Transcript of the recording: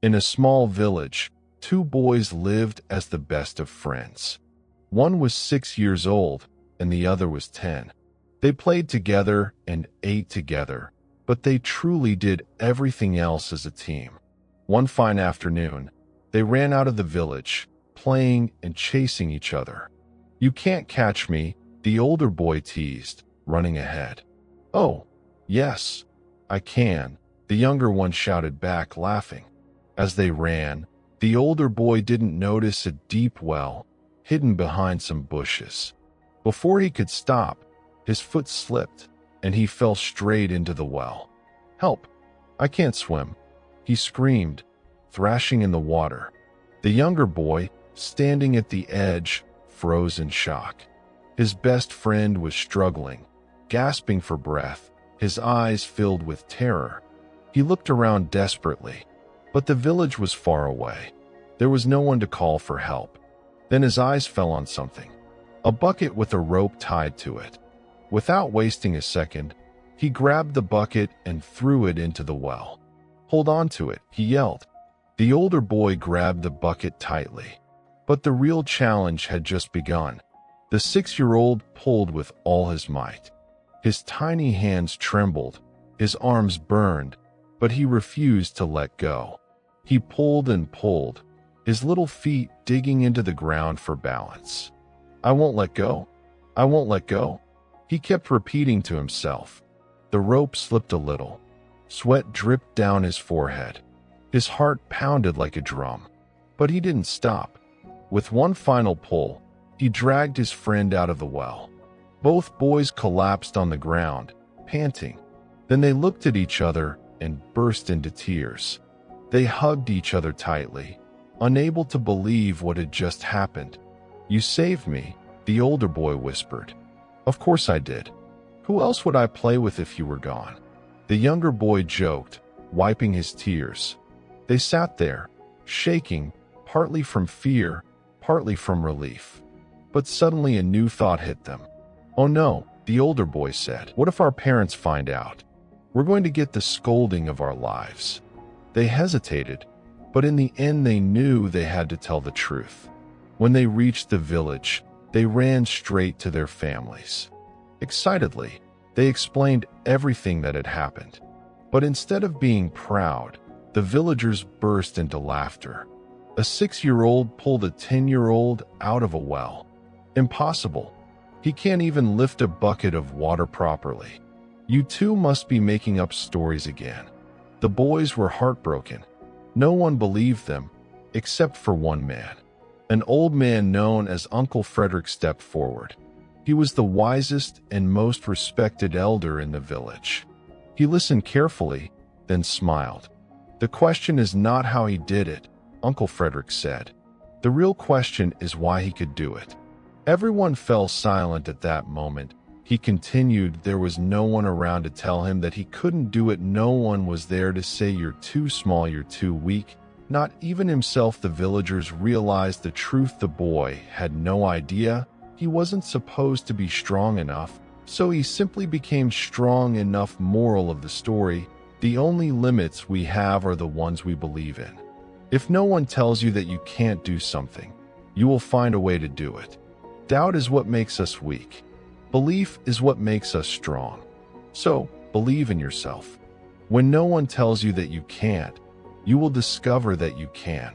In a small village, two boys lived as the best of friends. One was 6 years old, and the other was 10. They played together and ate together, but they truly did everything else as a team. One fine afternoon, they ran out of the village, playing and chasing each other. "You can't catch me," the older boy teased, running ahead. "Oh, yes, I can," the younger one shouted back, laughing. As they ran, the older boy didn't notice a deep well hidden behind some bushes. Before he could stop, his foot slipped, and he fell straight into the well. "Help! I can't swim," he screamed, thrashing in the water. The younger boy, standing at the edge, froze in shock. His best friend was struggling, gasping for breath, his eyes filled with terror. He looked around desperately, but the village was far away. There was no one to call for help. Then his eyes fell on something, a bucket with a rope tied to it. Without wasting a second, he grabbed the bucket and threw it into the well. "Hold on to it," he yelled. The older boy grabbed the bucket tightly. But the real challenge had just begun. The 6-year-old pulled with all his might. His tiny hands trembled, his arms burned, but he refused to let go. He pulled and pulled, his little feet digging into the ground for balance. "I won't let go. I won't let go," he kept repeating to himself. The rope slipped a little. Sweat dripped down his forehead. His heart pounded like a drum. But he didn't stop. With one final pull, he dragged his friend out of the well. Both boys collapsed on the ground, panting. Then they looked at each other and burst into tears. They hugged each other tightly, unable to believe what had just happened. "You saved me," the older boy whispered. "Of course I did. Who else would I play with if you were gone?" The younger boy joked, wiping his tears. They sat there, shaking, partly from fear, partly from relief. But suddenly a new thought hit them. "Oh no," the older boy said. "What if our parents find out? We're going to get the scolding of our lives." They hesitated, but in the end they knew they had to tell the truth. When they reached the village, they ran straight to their families. Excitedly, they explained everything that had happened. But instead of being proud, the villagers burst into laughter. A 6-year-old pulled a 10-year-old out of a well. "Impossible. He can't even lift a bucket of water properly. You two must be making up stories again." The boys were heartbroken. No one believed them, except for one man. An old man known as Uncle Frederick stepped forward. He was the wisest and most respected elder in the village. He listened carefully, then smiled. "The question is not how he did it," Uncle Frederick said. "The real question is why he could do it." Everyone fell silent at that moment. He continued, "There was no one around to tell him that he couldn't do it. No one was there to say you're too small, you're too weak. Not even himself." The villagers realized the truth. The boy had no idea. He wasn't supposed to be strong enough, so he simply became strong enough. Moral of the story: the only limits we have are the ones we believe in. If no one tells you that you can't do something, you will find a way to do it. Doubt is what makes us weak. Belief is what makes us strong. So, believe in yourself. When no one tells you that you can't, you will discover that you can.